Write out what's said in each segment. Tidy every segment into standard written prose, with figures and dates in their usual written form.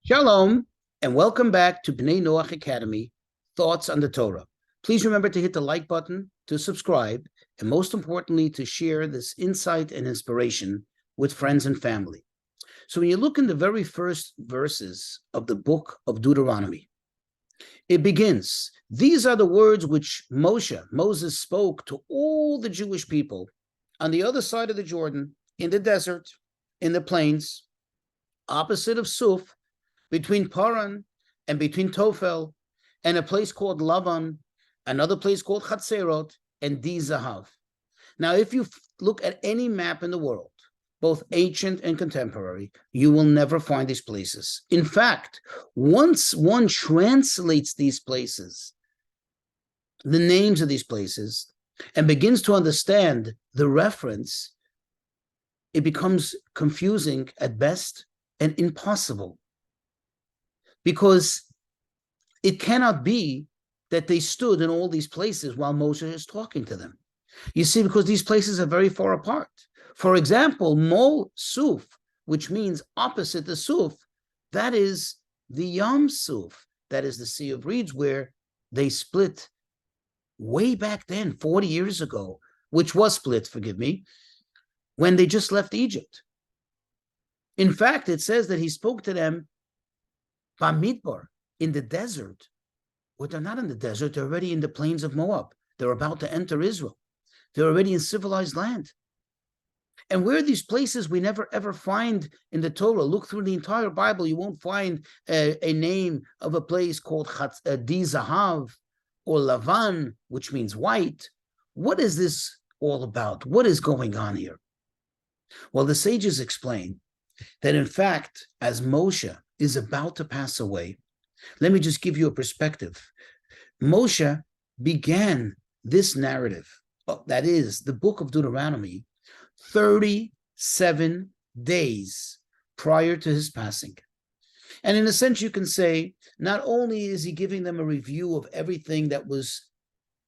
Shalom, and welcome back to Bnei Noach Academy, Thoughts on the Torah. Please remember to hit the like button, to subscribe, and most importantly, to share this insight and inspiration with friends and family. So when you look in the very first verses of the book of Deuteronomy, it begins, these are the words which Moses spoke to all the Jewish people on the other side of the Jordan, in the desert, in the plains, opposite of Suf, between Paran and between Tophel, and a place called Lavan, another place called Chatzerot, and Di Zahav. Now, if you look at any map in the world, both ancient and contemporary, you will never find these places. In fact, once one translates these places, the names of these places, and begins to understand the reference, it becomes confusing at best and impossible. Because it cannot be that they stood in all these places while Moses is talking to them. You see, because these places are very far apart. For example, Mol Suf, which means opposite the Suf, that is the Yam Suf, that is the Sea of Reeds, where they split way back then, 40 years ago, which was split, forgive me, when they just left Egypt. In fact, it says that he spoke to them Bamidbar, in the desert. Well, they're not in the desert, they're already in the plains of Moab. They're about to enter Israel. They're already in civilized land. And where are these places we never ever find in the Torah? Look through the entire Bible, you won't find a name of a place called Di Zahav or Lavan, which means white. What is this all about? What is going on here? Well, the sages explain that in fact, as Moshe is about to pass away, let me just give you a perspective. Moshe began this narrative, that is the book of Deuteronomy, 37 days prior to his passing. And in a sense, you can say, not only is he giving them a review of everything that was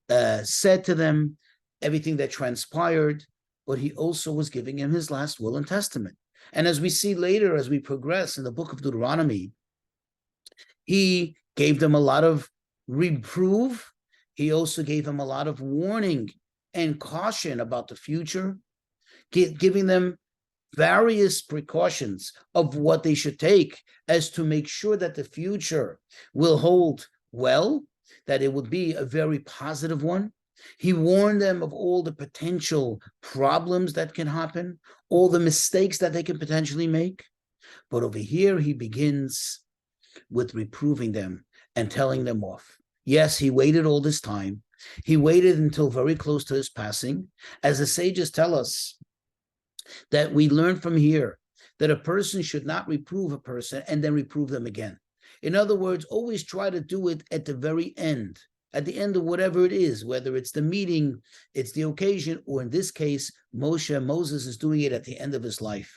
said to them, everything that transpired, but he also was giving him his last will and testament. And as we see later, as we progress in the book of Deuteronomy, he gave them a lot of reproof. He also gave them a lot of warning and caution about the future, giving them various precautions of what they should take as to make sure that the future will hold well, that it would be a very positive one. He warned them of all the potential problems that can happen, all the mistakes that they can potentially make. But over here, he begins with reproving them and telling them off. Yes, he waited all this time. He waited until very close to his passing. As the sages tell us, that we learn from here that a person should not reprove a person and then reprove them again. In other words, always try to do it at the very end. At the end of whatever it is, whether it's the meeting, it's the occasion, or in this case, Moses is doing it at the end of his life.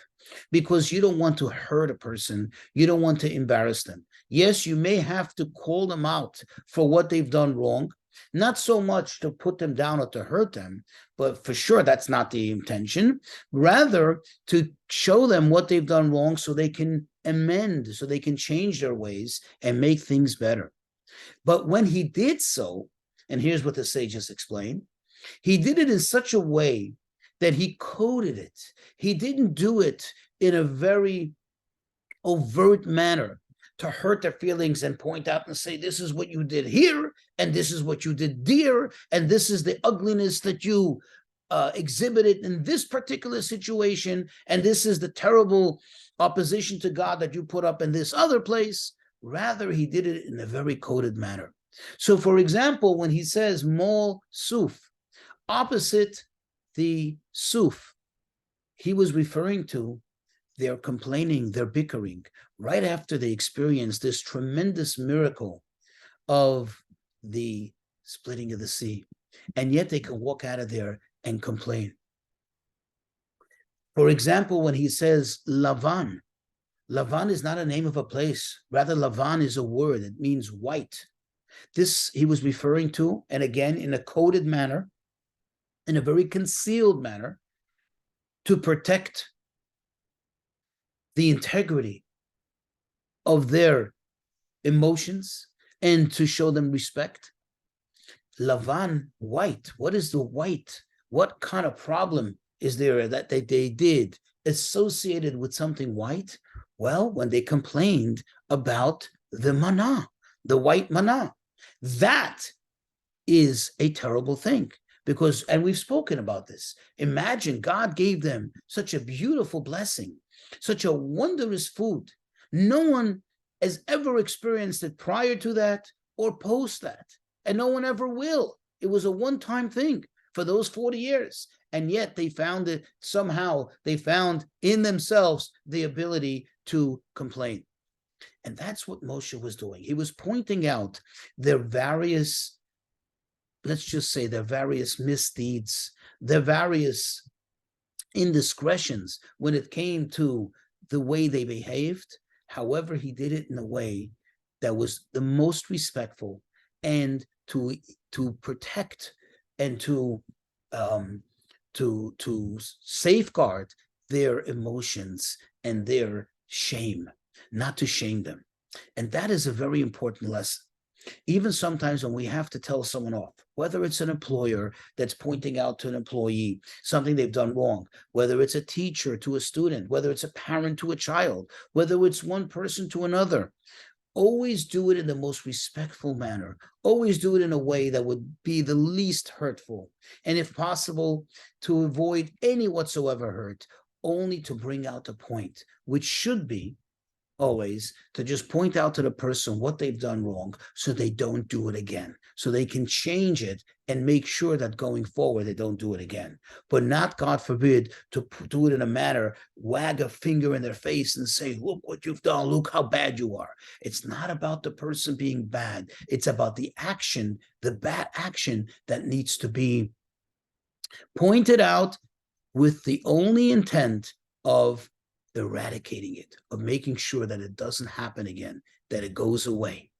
Because you don't want to hurt a person. You don't want to embarrass them. Yes, you may have to call them out for what they've done wrong, not so much to put them down or to hurt them, but for sure that's not the intention. Rather, to show them what they've done wrong so they can amend, so they can change their ways and make things better. But when he did so, and here's what the sages explain, he did it in such a way that he coded it. He didn't do it in a very overt manner to hurt their feelings and point out and say, this is what you did here, and this is what you did there, and this is the ugliness that you exhibited in this particular situation, and this is the terrible opposition to God that you put up in this other place. Rather, he did it in a very coded manner. So, for example, when he says Mol Suf, opposite the Suf, he was referring to their complaining, their bickering, right after they experienced this tremendous miracle of the splitting of the sea. And yet they can walk out of there and complain. For example, when he says Lavan, Lavan is not a name of a place. Rather, Lavan is a word. It means white. This he was referring to, and again, in a coded manner, in a very concealed manner, to protect the integrity of their emotions and to show them respect. Lavan, white. What is the white? What kind of problem is there that they did associated with something white? Well, when they complained about the manna, the white manna, that is a terrible thing. Because, and we've spoken about this, imagine God gave them such a beautiful blessing, such a wondrous food. No one has ever experienced it prior to that or post that, and no one ever will. It was a one-time thing for those 40 years, and yet they found it somehow, they found in themselves the ability to complain. And that's what Moshe was doing. He was pointing out their various, let's just say, their various misdeeds, their various indiscretions when it came to the way they behaved. However, he did it in a way that was the most respectful and to protect and to safeguard their emotions and their shame, not to shame them. And that is a very important lesson. Even sometimes when we have to tell someone off, whether it's an employer that's pointing out to an employee something they've done wrong, whether it's a teacher to a student, whether it's a parent to a child, whether it's one person to another, always do it in the most respectful manner. Always do it in a way that would be the least hurtful. And if possible, to avoid any whatsoever hurt, only to bring out the point, which should be always to just point out to the person what they've done wrong so they don't do it again, so they can change it and make sure that going forward they don't do it again. But not, God forbid, to do it in a manner, wag a finger in their face and say, look what you've done, look how bad you are. It's not about the person being bad. It's about the action, the bad action that needs to be pointed out with the only intent of eradicating it, of making sure that it doesn't happen again, that it goes away.